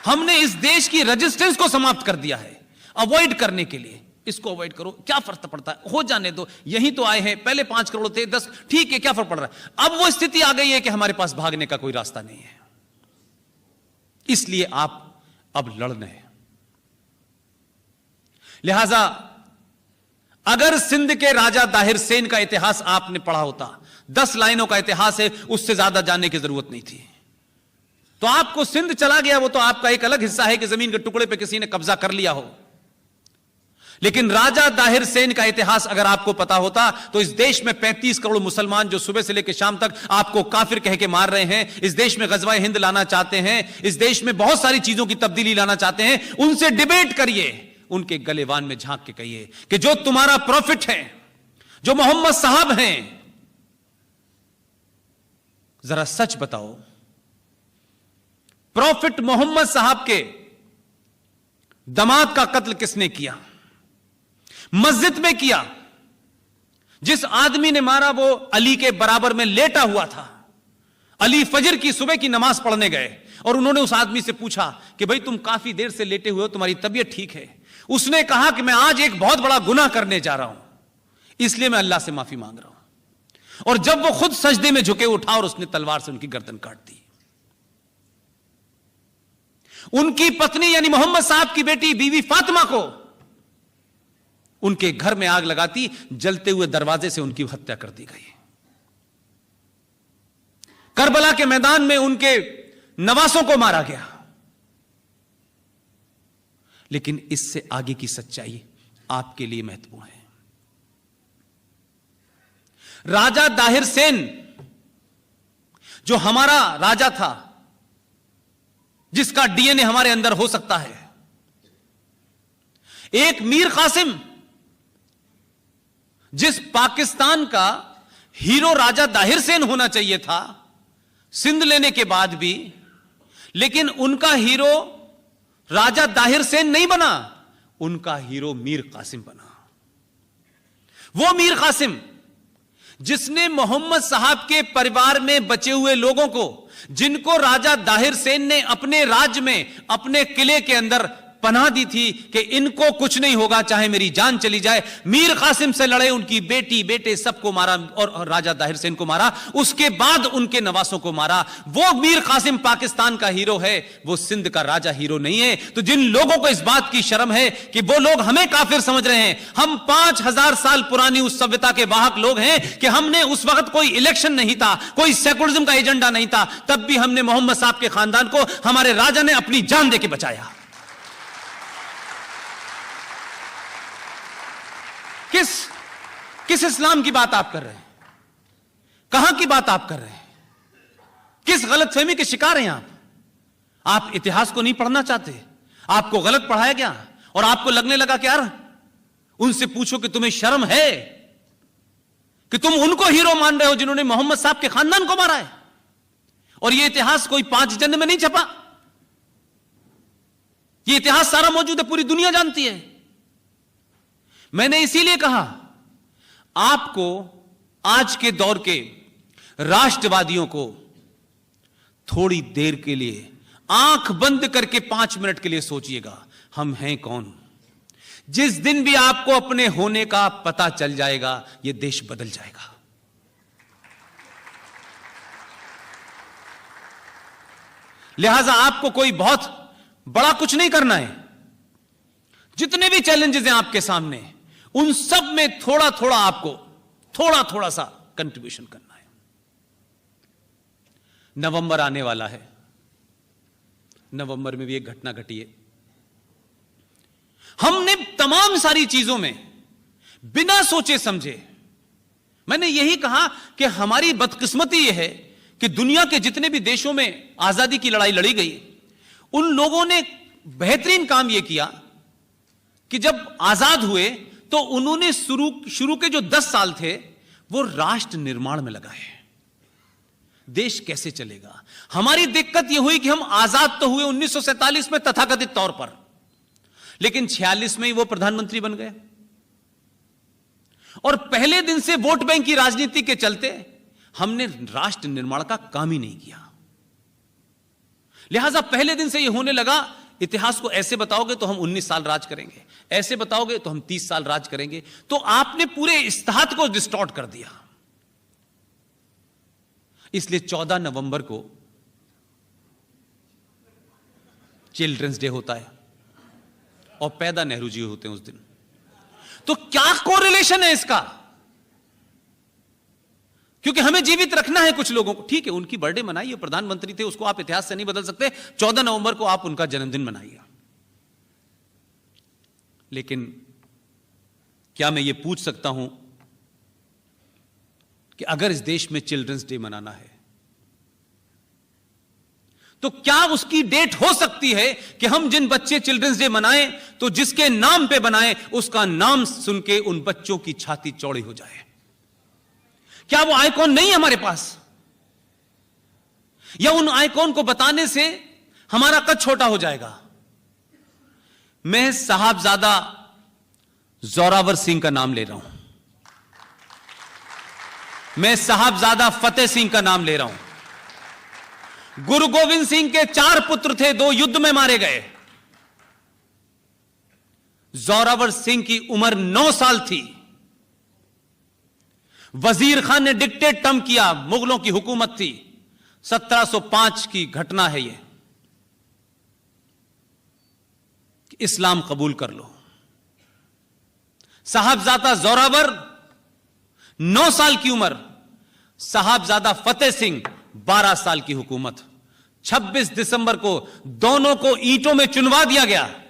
हमने इस देश की रेजिस्टेंस को समाप्त कर दिया है अवॉइड करने के लिए। इसको अवॉइड करो, क्या फर्क पड़ता है, हो जाने दो, यही तो आए हैं, पहले 5 करोड़ थे, 10, ठीक है, क्या फर्क पड़ रहा है। अब वो स्थिति आ गई है कि हमारे पास भागने का कोई रास्ता नहीं है, इसलिए आप अब लड़ने हैं। लिहाजा अगर सिंध के राजा दाहिर सेन का इतिहास आपने पढ़ा होता, 10 लाइनों का इतिहास है, उससे ज्यादा जानने की जरूरत नहीं थी। तो आपको सिंध चला गया, वो तो आपका एक अलग हिस्सा है कि जमीन के टुकड़े पे किसी ने कब्जा कर लिया हो, लेकिन राजा दाहिर सेन का इतिहास अगर आपको पता होता तो इस देश में 35 करोड़ मुसलमान जो सुबह से लेकर शाम तक आपको काफिर कह के मार रहे हैं, इस देश में गजवा हिंद लाना चाहते हैं, इस देश में बहुत सारी चीजों की तब्दीली लाना चाहते हैं, उनसे डिबेट करिए, उनके गलेवान में झांक के कहिए कि जो तुम्हारा प्रॉफिट है, जो मोहम्मद साहब हैं, जरा सच बताओ, प्रॉफिट मोहम्मद साहब के दामाद का कत्ल किसने किया, मस्जिद में किया, जिस आदमी ने मारा वो अली के बराबर में लेटा हुआ था। अली फजर की सुबह की नमाज पढ़ने गए और उन्होंने उस आदमी से पूछा कि भाई तुम काफी देर से लेटे हुए हो, तुम्हारी तबीयत ठीक है? उसने कहा कि मैं आज एक बहुत बड़ा गुनाह करने जा रहा हूं, इसलिए मैं अल्लाह से माफी मांग रहा हूं। और जब वो खुद सजदे में झुके, उठा और उसने तलवार से उनकी गर्दन काट दी। उनकी पत्नी यानी मोहम्मद साहब की बेटी बीवी फातिमा को उनके घर में आग लगाती, जलते हुए दरवाजे से उनकी हत्या कर दी गई। करबला के मैदान में उनके नवासों को मारा गया। लेकिन इससे आगे की सच्चाई आपके लिए महत्वपूर्ण है। राजा दाहिर सेन जो हमारा राजा था, जिसका डीएनए हमारे अंदर हो सकता है, एक मीर कासिम जिस पाकिस्तान का हीरो राजा दाहिर सेन होना चाहिए था सिंध लेने के बाद भी, लेकिन उनका हीरो राजा दाहिर सेन नहीं बना, उनका हीरो मीर कासिम बना। वो मीर कासिम जिसने मोहम्मद साहब के परिवार में बचे हुए लोगों को, जिनको राजा दाहिर सेन ने अपने राज्य में, अपने किले के अंदर पनाह दी थी कि इनको कुछ नहीं होगा चाहे मेरी जान चली जाए, मीर कासिम से लड़े, उनकी बेटी बेटे सबको मारा और राजा दाहिर सेन को मारा, उसके बाद उनके नवासों को मारा। वो मीर कासिम पाकिस्तान का हीरो है, वो सिंध का राजा हीरो नहीं है। तो जिन लोगों को इस बात की शर्म है कि वो लोग हमें काफिर समझ रहे हैं, हम 5000 साल पुरानी उस सभ्यता के वाहक लोग हैं कि हमने उस वक्त कोई इलेक्शन नहीं था, कोई सेकुलरिज्म का एजेंडा नहीं था, तब भी हमने मोहम्मद साहब के खानदान को हमारे राजा ने अपनी जान देके बचाया। किस इस्लाम की बात आप कर रहे हैं? कहां की बात आप कर रहे हैं? किस गलतफहमी के शिकार हैं आप? आप इतिहास को नहीं पढ़ना चाहते, आपको गलत पढ़ाया गया और आपको लगने लगा कि यार उनसे पूछो कि तुम्हें शर्म है कि तुम उनको हीरो मान रहे हो जिन्होंने मोहम्मद साहब के खानदान को मारा है। और यह इतिहास कोई 5 जन्म में नहीं छपा, यह इतिहास सारा मौजूद है, पूरी दुनिया जानती है। मैंने इसीलिए कहा आपको आज के दौर के राष्ट्रवादियों को थोड़ी देर के लिए आंख बंद करके 5 मिनट के लिए सोचिएगा, हम हैं कौन। जिस दिन भी आपको अपने होने का पता चल जाएगा, यह देश बदल जाएगा। लिहाजा आपको कोई बहुत बड़ा कुछ नहीं करना है। जितने भी चैलेंजेस हैं आपके सामने, उन सब में थोड़ा थोड़ा आपको थोड़ा सा कंट्रीब्यूशन करना है। नवंबर आने वाला है, नवंबर में भी एक घटना घटी है। हमने तमाम सारी चीजों में बिना सोचे समझे, मैंने यही कहा कि हमारी बदकिस्मती यह है कि दुनिया के जितने भी देशों में आजादी की लड़ाई लड़ी गई, उन लोगों ने बेहतरीन काम यह किया कि जब आजाद हुए तो उन्होंने शुरू के जो 10 साल थे वो राष्ट्र निर्माण में लगाए। देश कैसे चलेगा। हमारी दिक्कत यह हुई कि हम आजाद तो हुए 1947 में तथाकथित तौर पर, लेकिन 46 में ही वो प्रधानमंत्री बन गए और पहले दिन से वोट बैंक की राजनीति के चलते हमने राष्ट्र निर्माण का काम ही नहीं किया। लिहाजा पहले दिन से यह होने लगा, इतिहास को ऐसे बताओगे तो हम 19 साल राज करेंगे, ऐसे बताओगे तो हम 30 साल राज करेंगे। तो आपने पूरे इस्तेहाद को डिस्टॉर्ट कर दिया। इसलिए 14 नवंबर को चिल्ड्रंस डे होता है और पैदा नेहरू जी होते हैं उस दिन। तो क्या कोरिलेशन है इसका? क्योंकि हमें जीवित रखना है कुछ लोगों को। ठीक है, उनकी बर्थडे मनाइए, प्रधानमंत्री थे, उसको आप इतिहास से नहीं बदल सकते। 14 नवंबर को आप उनका जन्मदिन मनाइए। लेकिन क्या मैं ये पूछ सकता हूं कि अगर इस देश में चिल्ड्रंस डे मनाना है तो क्या उसकी डेट हो सकती है कि हम जिन बच्चे चिल्ड्रंस डे मनाएं तो जिसके नाम पे बनाएं उसका नाम सुन के उन बच्चों की छाती चौड़ी हो जाए? क्या वो आइकॉन नहीं है हमारे पास? या उन आइकॉन को बताने से हमारा कद छोटा हो जाएगा? मैं साहबजादा जोरावर सिंह का नाम ले रहा हूं, मैं साहबजादा फतेह सिंह का नाम ले रहा हूं। गुरु गोविंद सिंह के 4 पुत्र थे, 2 युद्ध में मारे गए। जोरावर सिंह की उम्र 9 साल थी। वजीर खान ने डिक्टेट टर्म किया, मुगलों की हुकूमत थी। 1705 की घटना है यह, इस्लाम कबूल कर लो। साहबजादा जोरावर 9 साल की उम्र, साहबजादा फतेह सिंह 12 साल की हुकूमत। 26 दिसंबर को दोनों को ईंटों में चुनवा दिया गया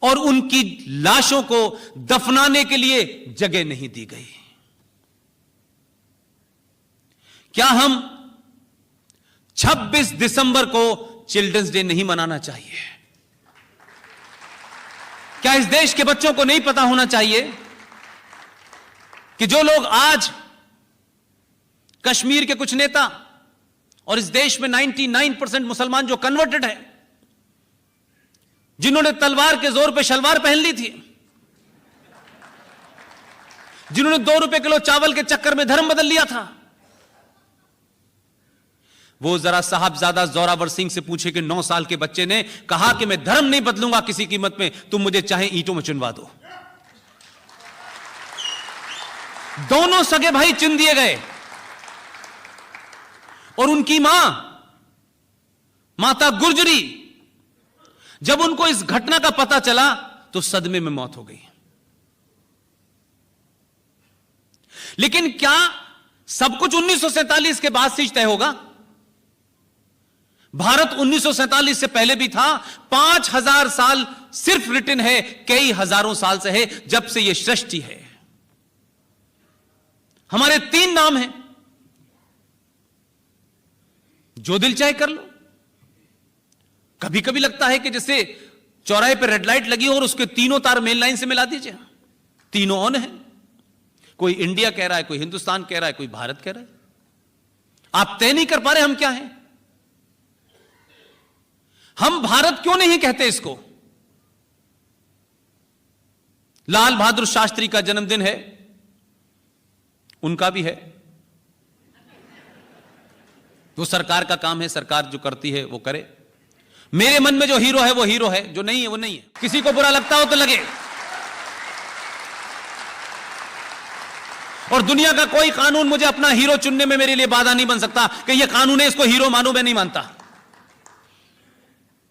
और उनकी लाशों को दफनाने के लिए जगह नहीं दी गई। क्या हम 26 दिसंबर को चिल्ड्रंस डे नहीं मनाना चाहिए? क्या इस देश के बच्चों को नहीं पता होना चाहिए कि जो लोग आज कश्मीर के कुछ नेता और इस देश में 99% मुसलमान जो कन्वर्टेड है, जिन्होंने तलवार के जोर पे शलवार पहन ली थी, जिन्होंने 2 रुपए किलो चावल के चक्कर में धर्म बदल लिया था, वो जरा साहबजादा जोरावर सिंह से पूछे कि 9 साल के बच्चे ने कहा कि मैं धर्म नहीं बदलूंगा किसी कीमत में, तुम मुझे चाहे ईंटों में चुनवा दो। दोनों सगे भाई चुन दिए गए और उनकी माता गुर्जरी, जब उनको इस घटना का पता चला तो सदमे में मौत हो गई। लेकिन क्या सब कुछ 1947 के बाद से तय होगा? भारत 1947 से पहले भी था। 5000 साल सिर्फ रिटन है, कई हजारों साल से है, जब से यह सृष्टि है। हमारे 3 नाम हैं, जो दिल चाहे कर लो। कभी कभी लगता है कि जैसे चौराहे पर रेड लाइट लगी हो और उसके तीनों तार मेन लाइन से मिला दीजिए, तीनों ऑन है। कोई इंडिया कह रहा है, कोई हिंदुस्तान कह रहा है, कोई भारत कह रहा है। आप तय नहीं कर पा रहे हम क्या हैं। हम भारत क्यों नहीं कहते इसको? लाल बहादुर शास्त्री का जन्मदिन है, उनका भी है। वो सरकार का काम है, सरकार जो करती है वो करे। मेरे मन में जो हीरो है वो हीरो है, जो नहीं है वो नहीं है। किसी को बुरा लगता हो तो लगे। और दुनिया का कोई कानून मुझे अपना हीरो चुनने में मेरे लिए बाधा नहीं बन सकता कि ये कानून है, इसको हीरो मानूं। मैं नहीं मानता।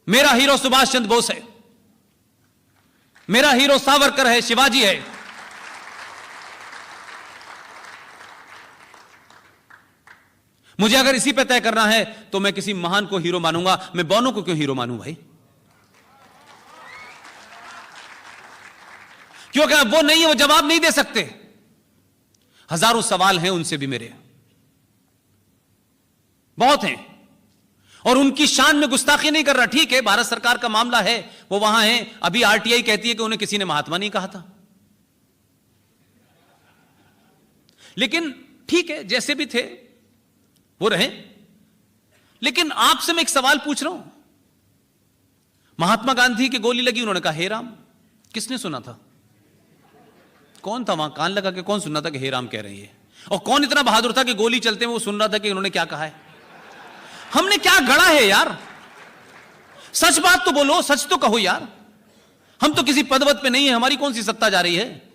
मेरा हीरो सुभाष चंद्र बोस है, मेरा हीरो सावरकर है, शिवाजी है। मुझे अगर इसी पे तय करना है तो मैं किसी महान को हीरो मानूंगा। मैं बौनों को क्यों हीरो मानूं भाई? क्योंकि वो नहीं है, वो जवाब नहीं दे सकते। हजारों सवाल हैं उनसे भी मेरे, बहुत हैं। और उनकी शान में गुस्ताखी नहीं कर रहा। ठीक है, भारत सरकार का मामला है, वो वहां है। अभी आरटीआई कहती है कि उन्हें किसी ने महात्मा नहीं कहा था। लेकिन ठीक है, जैसे भी थे वो रहे। लेकिन आपसे मैं एक सवाल पूछ रहा हूं। महात्मा गांधी की गोली लगी, उन्होंने कहा हे राम। किसने सुना था? कौन था वहां कान लगा के? कौन सुन रहा था कि हे राम कह रही है? और कौन इतना बहादुर था कि गोली चलते में वो सुन रहा था कि उन्होंने क्या कहा है? हमने क्या गढ़ा है यार? सच बात तो बोलो, सच तो कहो यार। हम तो किसी पदवत पे नहीं है, हमारी कौन सी सत्ता जा रही है?